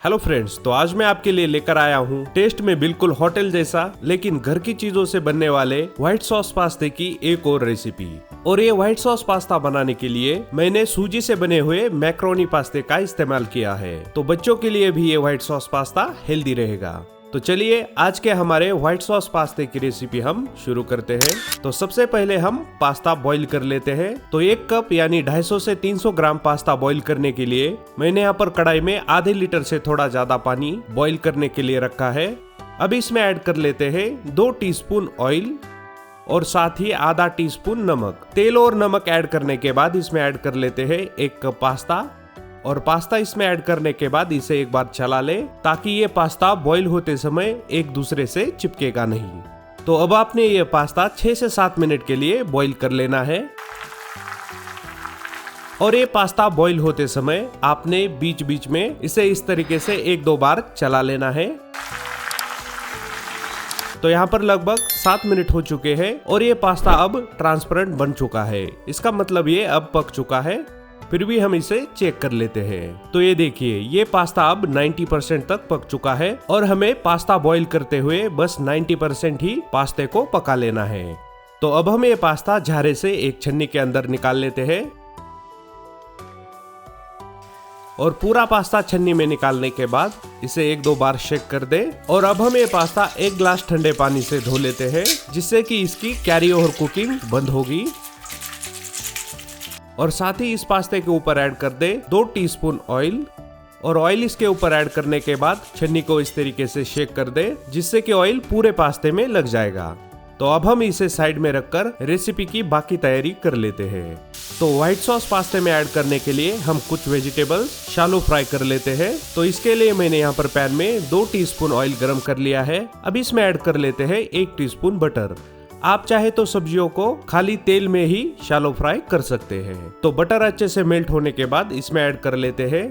Hello friends, तो आज मैं आपके लिए लेकर आया हूँ टेस्ट में बिल्कुल होटल जैसा लेकिन घर की चीजों से बनने वाले व्हाइट सॉस पास्ते की एक और रेसिपी। और ये व्हाइट सॉस पास्ता बनाने के लिए मैंने सूजी से बने हुए मैक्रोनी पास्ते का इस्तेमाल किया है। तो बच्चों के लिए भी ये व्हाइट सॉस पास्ता हेल्दी रहेगा। तो चलिए आज के हमारे व्हाइट सॉस पास्ते की रेसिपी हम शुरू करते हैं। तो सबसे पहले हम पास्ता बॉईल कर लेते हैं। तो 1 कप यानी 250 से 300 ग्राम पास्ता बॉईल करने के लिए मैंने यहाँ पर कढ़ाई में आधे लीटर से थोड़ा ज्यादा पानी बॉईल करने के लिए रखा है। अब इसमें ऐड कर लेते हैं 2 टीस्पून ऑयल और साथ ही आधा टीस्पून नमक। तेल और नमक ऐड करने के बाद इसमें ऐड कर लेते हैं 1 कप पास्ता। और पास्ता इसमें ऐड करने के बाद इसे एक बार चला ले ताकि ये पास्ता बॉईल होते समय एक दूसरे से चिपकेगा नहीं। तो अब आपने ये पास्ता 6 से 7 मिनट के लिए बॉईल कर लेना है। और ये पास्ता बॉईल होते समय आपने बीच बीच में इसे इस तरीके से 1-2 बार चला लेना है। तो यहाँ पर लगभग 7 मिनट हो चुके हैं और ये पास्ता अब ट्रांसपेरेंट बन चुका है। इसका मतलब ये अब पक चुका है। फिर भी हम इसे चेक कर लेते हैं। तो ये देखिए, ये पास्ता अब 90% तक पक चुका है और हमें पास्ता बॉईल करते हुए बस 90% ही पास्ते को पका लेना है। तो अब हम ये पास्ता झारे से एक छन्नी के अंदर निकाल लेते हैं। और पूरा पास्ता छन्नी में निकालने के बाद इसे 1-2 बार शेक कर दे। और अब हम ये पास्ता 1 गिलास ठंडे पानी से धो लेते हैं, जिससे कि इसकी कैरी ओवर कुकिंग बंद होगी। और साथ ही इस पास्ते के ऊपर ऐड कर दे 2 टीस्पून ऑयल। और ऑयल इसके ऊपर ऐड करने के बाद छन्नी को इस तरीके से शेक कर दे, जिससे कि ऑयल पूरे पास्ते में लग जाएगा। तो अब हम इसे साइड में रखकर रेसिपी की बाकी तैयारी कर लेते हैं। तो व्हाइट सॉस पास्ते में ऐड करने के लिए हम कुछ वेजिटेबल्स शैलो फ्राई कर लेते हैं। तो इसके लिए मैंने यहाँ पर पैन में 2 टीस्पून ऑयल गर्म कर लिया है। अब इसमें ऐड कर लेते हैं 1 टीस्पून बटर। आप चाहे तो सब्जियों को खाली तेल में ही शैलो फ्राई कर सकते हैं। तो बटर अच्छे से मेल्ट होने के बाद इसमें ऐड कर लेते हैं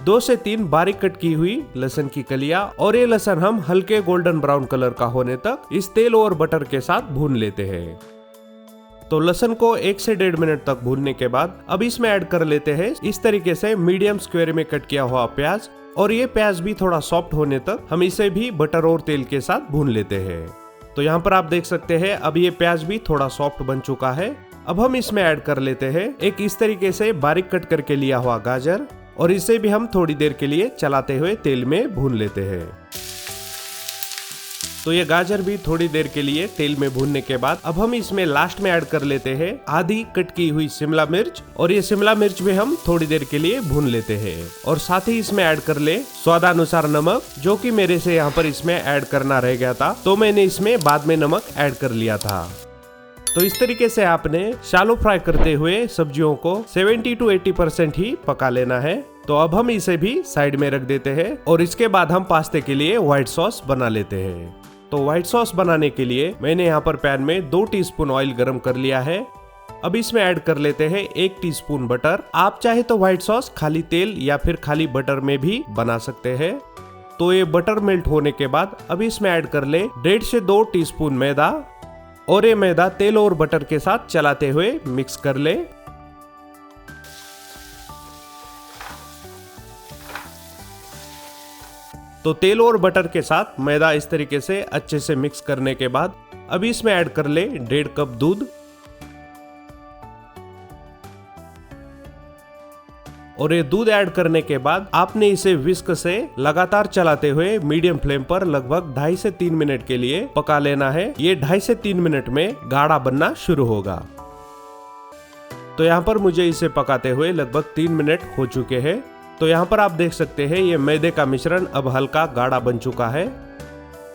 2 से 3 बारीक कट की हुई लहसुन की कलियां। और ये लहसुन हम हल्के गोल्डन ब्राउन कलर का होने तक इस तेल और बटर के साथ भून लेते हैं। तो लहसुन को 1 से 1.5 मिनट तक भूनने के बाद अब इसमें ऐड कर लेते हैं इस तरीके से मीडियम स्क्वायर में कट किया हुआ प्याज। और ये प्याज भी थोड़ा सॉफ्ट होने तक हम इसे भी बटर और तेल के साथ भून लेते हैं। तो यहाँ पर आप देख सकते हैं अब ये प्याज भी थोड़ा सॉफ्ट बन चुका है। अब हम इसमें ऐड कर लेते हैं एक इस तरीके से बारीक कट करके लिया हुआ गाजर। और इसे भी हम थोड़ी देर के लिए चलाते हुए तेल में भून लेते हैं। तो ये गाजर भी थोड़ी देर के लिए तेल में भूनने के बाद अब हम इसमें लास्ट में ऐड कर लेते हैं आधी कट की हुई शिमला मिर्च। और ये शिमला मिर्च भी हम थोड़ी देर के लिए भून लेते हैं। और साथ ही इसमें ऐड कर ले स्वादानुसार नमक, जो कि मेरे से यहाँ पर इसमें ऐड करना रह गया था, तो मैंने इसमें बाद में नमक ऐड कर लिया था। तो इस तरीके से आपने शैलो फ्राई करते हुए सब्जियों को 70 to 80% ही पका लेना है। तो अब हम इसे भी साइड में रख देते हैं और इसके बाद हम पास्ते के लिए व्हाइट सॉस बना लेते हैं। तो व्हाइट सॉस बनाने के लिए मैंने यहाँ पर पैन में 2 टीस्पून ऑयल गरम कर लिया है। अब इसमें ऐड कर लेते हैं 1 टीस्पून बटर। आप चाहे तो व्हाइट सॉस खाली तेल या फिर खाली बटर में भी बना सकते हैं। तो ये बटर मेल्ट होने के बाद अब इसमें ऐड कर ले 1.5 से 2 टीस्पून मैदा। और ये मैदा तेल और बटर के साथ चलाते हुए मिक्स कर ले। तो तेल और बटर के साथ मैदा इस तरीके से अच्छे से मिक्स करने के बाद अब इसमें ऐड कर ले 1.5 कप दूध। और ये दूध ऐड करने के बाद आपने इसे विस्क से लगातार चलाते हुए मीडियम फ्लेम पर लगभग 2.5 से 3 मिनट के लिए पका लेना है। ये 2.5 से 3 मिनट में गाढ़ा बनना शुरू होगा। तो यहाँ पर मुझे इसे पकाते हुए लगभग 3 मिनट हो चुके हैं। तो यहाँ पर आप देख सकते हैं ये मैदे का मिश्रण अब हल्का गाढ़ा बन चुका है।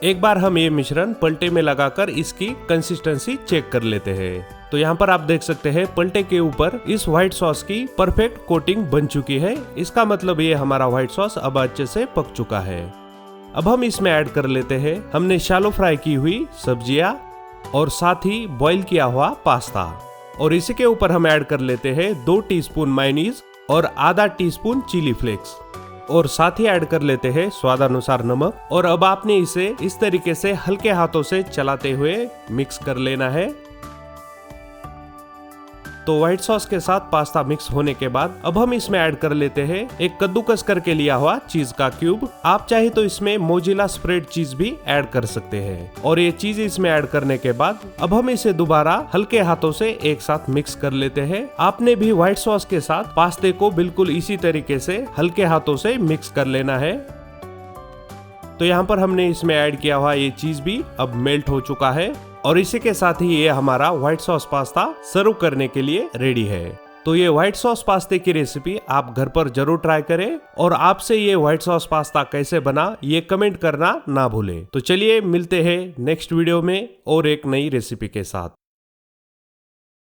एक बार हम ये मिश्रण पलटे में लगाकर इसकी कंसिस्टेंसी चेक कर लेते हैं। तो यहाँ पर आप देख सकते हैं पलटे के ऊपर इस व्हाइट सॉस की परफेक्ट कोटिंग बन चुकी है। इसका मतलब ये हमारा व्हाइट सॉस अब अच्छे से पक चुका है। अब हम इसमें ऐड कर लेते हैं हमने शैलो फ्राई की हुई सब्जियां और साथ ही बॉईल किया हुआ पास्ता। और इसी के ऊपर हम ऐड कर लेते हैं 2 टीस्पून मेयोनीज और आधा टीस्पून चिली फ्लेक्स। और साथ ही ऐड कर लेते हैं स्वादानुसार नमक। और अब आपने इसे इस तरीके से हल्के हाथों से चलाते हुए मिक्स कर लेना है। तो व्हाइट सॉस के साथ पास्ता मिक्स होने के बाद अब हम इसमें ऐड कर लेते हैं एक कद्दूकस करके लिया हुआ चीज का क्यूब। आप चाहे तो इसमें मोजिला स्प्रेड चीज भी ऐड कर सकते हैं। और ये चीज इसमें ऐड करने के बाद अब हम इसे दोबारा हल्के हाथों से एक साथ मिक्स कर लेते हैं। आपने भी व्हाइट सॉस के साथ पास्ते को बिल्कुल इसी तरीके से हल्के हाथों से मिक्स कर लेना है। तो यहाँ पर हमने इसमें ऐड किया हुआ ये चीज भी अब मेल्ट हो चुका है और इसी के साथ ही ये हमारा व्हाइट सॉस पास्ता सर्व करने के लिए रेडी है। तो ये व्हाइट सॉस पास्ते की रेसिपी आप घर पर जरूर ट्राई करें और आपसे ये व्हाइट सॉस पास्ता कैसे बना ये कमेंट करना ना भूलें। तो चलिए मिलते हैं नेक्स्ट वीडियो में और एक नई रेसिपी के साथ।